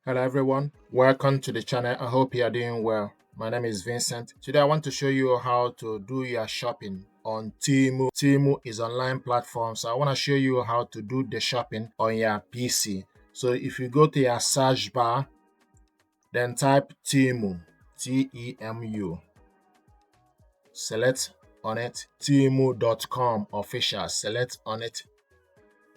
Hello everyone, welcome to the channel. I hope you are doing well. My name is Vincent. Today I want to show you how to do your shopping on Temu. Temu is an online platform, so I want to show you how to do the shopping on your PC. So if you go to your search bar, then type Temu, T-E-M-U. Select on it Temu.com official. Select on it.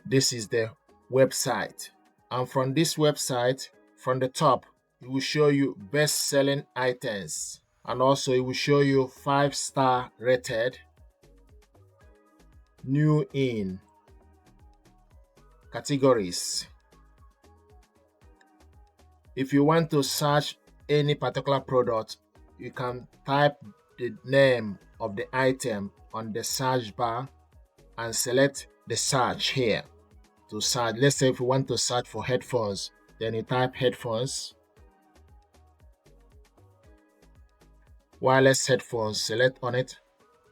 This is the website. And from this website, from the top, it will show you best-selling items. And also it will show you 5-star rated, new in, categories. If you want to search any particular product, you can type the name of the item on the search bar and select the search here to search. Let's say if you want to search for headphones, then you type headphones, wireless headphones, select on it.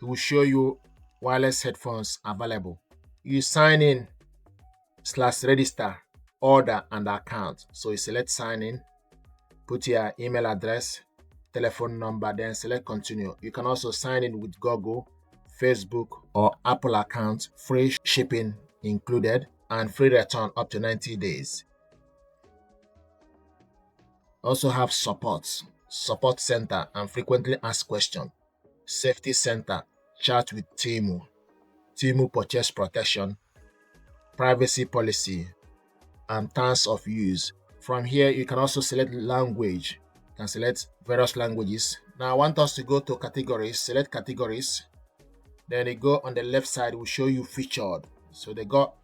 It will show you wireless headphones available. You sign in /register, order and account. So you select sign in, put your email address, telephone number, then select continue. You can also sign in with Google, Facebook or Apple account, free shipping included and free return up to 90 days. Also have support center and frequently asked questions, safety center, chat with Temu purchase protection, privacy policy, and terms of use. From here, you can also select language. You can select various languages. Now I want us to go to categories, select categories. Then you go on the left side, it will show you featured. So they got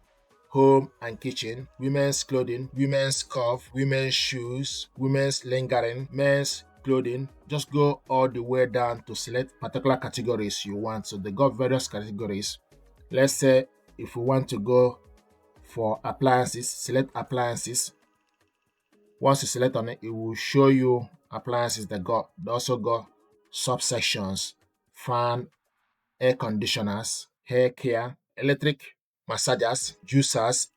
home and kitchen, women's clothing, women's scarf, women's shoes, women's lingering, men's clothing. Just go all the way down to select particular categories you want. So they got various categories. Let's say if we want to go for appliances, select appliances. Once you select on it, it will show you appliances that got. They also got subsections, fan, air conditioners, hair care, electric massagers, juicers,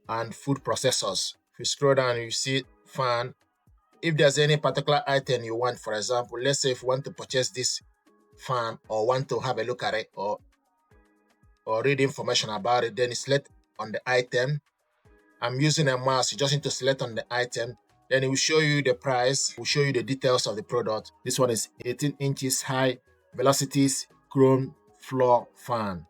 and food processors. If you scroll down, you see fan. If there's any particular item you want, for example, let's say if you want to purchase this fan or want to have a look at it or read information about it, then you select on the item. I'm using a mouse. You just need to select on the item. Then it will show you the price, it will show you the details of the product. This one is 18 inches high velocities chrome floor fan,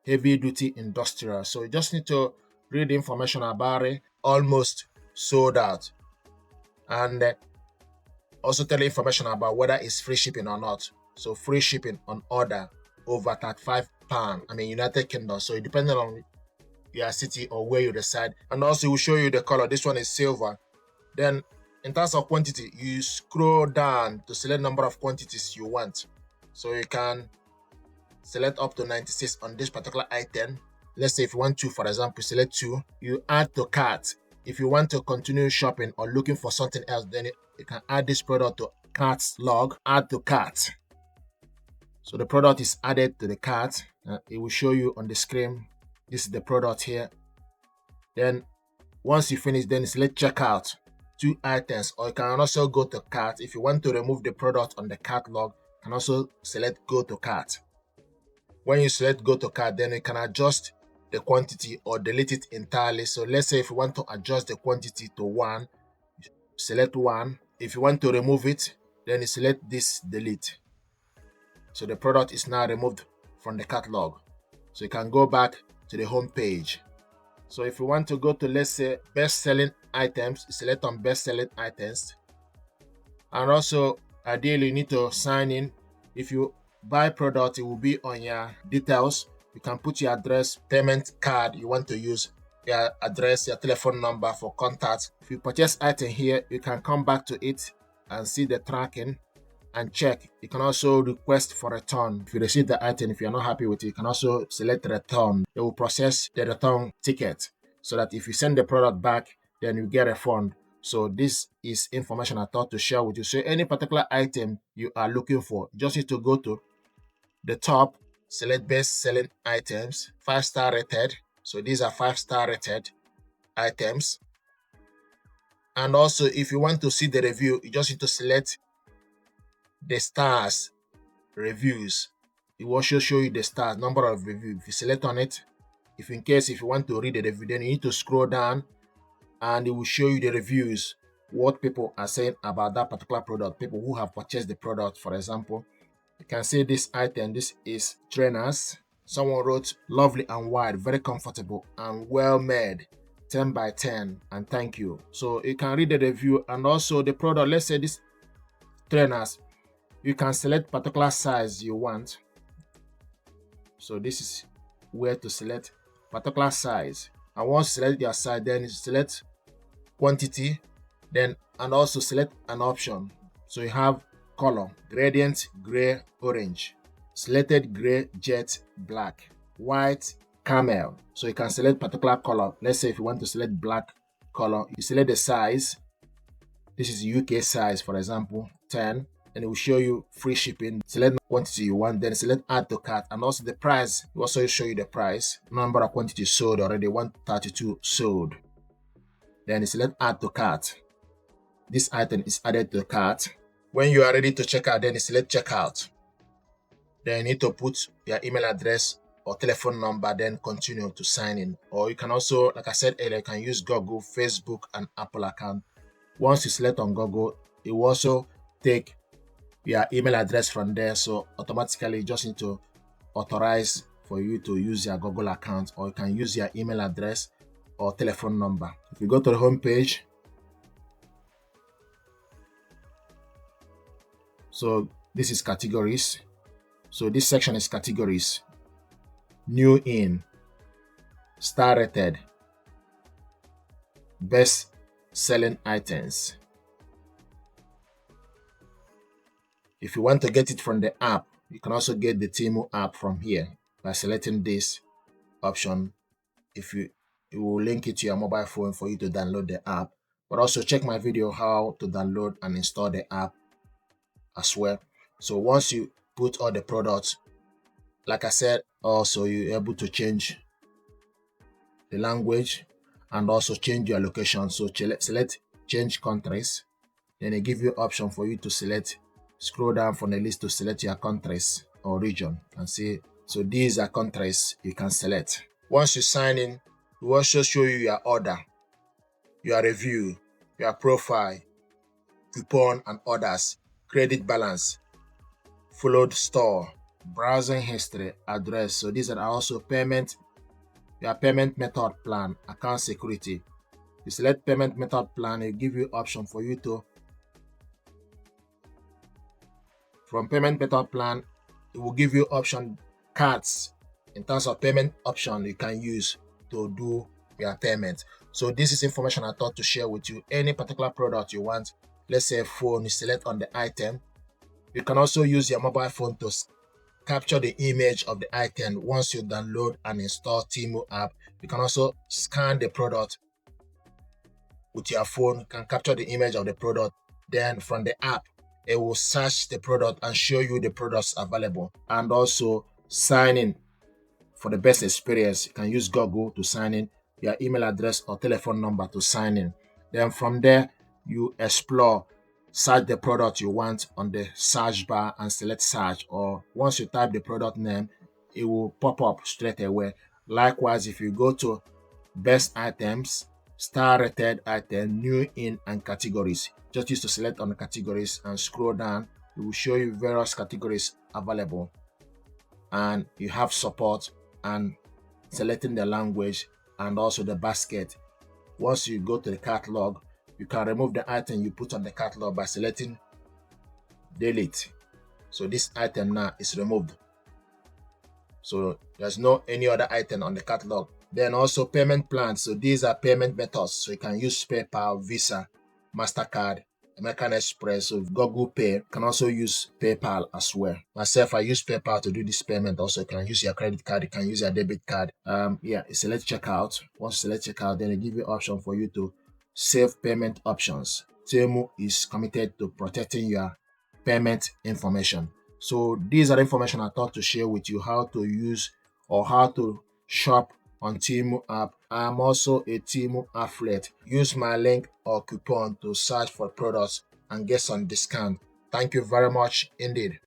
heavy duty industrial. So you just need to read information about it. Almost sold out. And also tell you information about whether it's free shipping or not. So free shipping on order over £35, United Kingdom. So it depends on your city or where you reside. And also it will show you the color. This one is silver. Then in terms of quantity, you scroll down to select number of quantities you want. So you can select up to 96 on this particular item. Let's say if you want 2, for example, select 2. You add to cart. If you want to continue shopping or looking for something else, then you can add this product to cart log, add to cart. So the product is added to the cart. It will show you on the screen. This is the product here. Then once you finish, then select checkout, 2 items, or you can also go to cart. If you want to remove the product on the cart log, you can also select go to cart. When you select go to cart, then you can adjust the quantity or delete it entirely. So let's say if you want to adjust the quantity to 1, select 1. If you want to remove it, then you select this delete. So the product is now removed from the catalog. So you can go back to the home page. So if you want to go to, let's say, best-selling items, select on best-selling items. And also, ideally, you need to sign in. If you buy product, it will be on your details. You can put your address, payment card you want to use, your address, your telephone number for contact. If you purchase item here, you can come back to it and see the tracking and check. You can also request for return. If you receive the item, if you're not happy with it, you can also select return. They will process the return ticket so that if you send the product back, then you get a refund. So this is information I thought to share with you. So any particular item you are looking for, you just need to go to the top, select best selling items, 5-star rated. So these are 5-star rated items. And also, if you want to see the review, you just need to select the stars reviews. It will also show you the stars, number of reviews. If you select on it, if you want to read the review, then you need to scroll down and it will show you the reviews, what people are saying about that particular product, people who have purchased the product. For example, you can see this item, this is trainers. Someone wrote, lovely and wide, very comfortable and well made, 10 by 10, and thank you. So you can read the review. And also the product, let's say this trainers, you can select particular size you want. So this is where to select particular size. And once you select your size, then you select quantity, then and also select an option. So you have color, gradient, gray, orange, selected gray, jet, black, white, camel. So you can select particular color. Let's say if you want to select black color, you select the size. This is UK size, for example, 10, and it will show you free shipping. Select the quantity you want, then select add to cart, and also the price. It will also show you the price, number of quantities sold already, 132 sold. Then select add to cart. This item is added to the cart. When you are ready to check out, then select checkout. Then you need to put your email address or telephone number, then continue to sign in. Or you can also, like I said earlier, you can use Google, Facebook, and Apple account. Once you select on Google, it will also take your email address from there. So automatically you just need to authorize for you to use your Google account, or you can use your email address or telephone number. If you go to the home page, so this is categories. So this section is categories. New in, star rated, best selling items. If you want to get it from the app, you can also get the Temu app from here by selecting this option. It will link it to your mobile phone for you to download the app. But also check my video how to download and install the app as well. So once you put all the products, like I said, also you're able to change the language and also change your location. So select change countries. Then they give you option for you to select, scroll down from the list to select your countries or region and see. So these are countries you can select. Once you sign in, it will also show you your order, your review, your profile, coupon and orders, credit balance, followed store, browsing history, address. So these are also payment, your payment method plan, account security. You select payment method plan, it give you option for you to, from payment method plan, it will give you option cards in terms of payment option you can use to do your payment. So this is information I thought to share with you. Any particular product you want, let's say a phone, you select on the item. You can also use your mobile phone to capture the image of the item. Once you download and install Temu app, you can also scan the product with your phone, can capture the image of the product. Then from the app, it will search the product and show you the products available, and also sign in for the best experience. You can use Google to sign in, your email address or telephone number to sign in. Then from there, you explore, search the product you want on the search bar and select search, or once you type the product name, it will pop up straight away. Likewise, if you go to best items, star rated item, new in, and categories, just use to select on the categories and scroll down. It will show you various categories available, and you have support and selecting the language and also the basket. Once you go to the catalog, you can remove the item you put on the catalog by selecting delete. So this item now is removed. So there's no any other item on the catalog. Then also payment plans. So these are payment methods. So you can use PayPal, Visa, MasterCard, American Express, so Google Pay. You can also use PayPal as well. Myself, I use PayPal to do this payment. Also, you can use your credit card, you can use your debit card. Select checkout. Once you select checkout, then they give you option for you to save payment options. Temu is committed to protecting your payment information. So these are information I thought to share with you, how to use or how to shop on Temu app. I am also a Temu affiliate. Use my link or coupon to search for products and get some discount. Thank you very much indeed.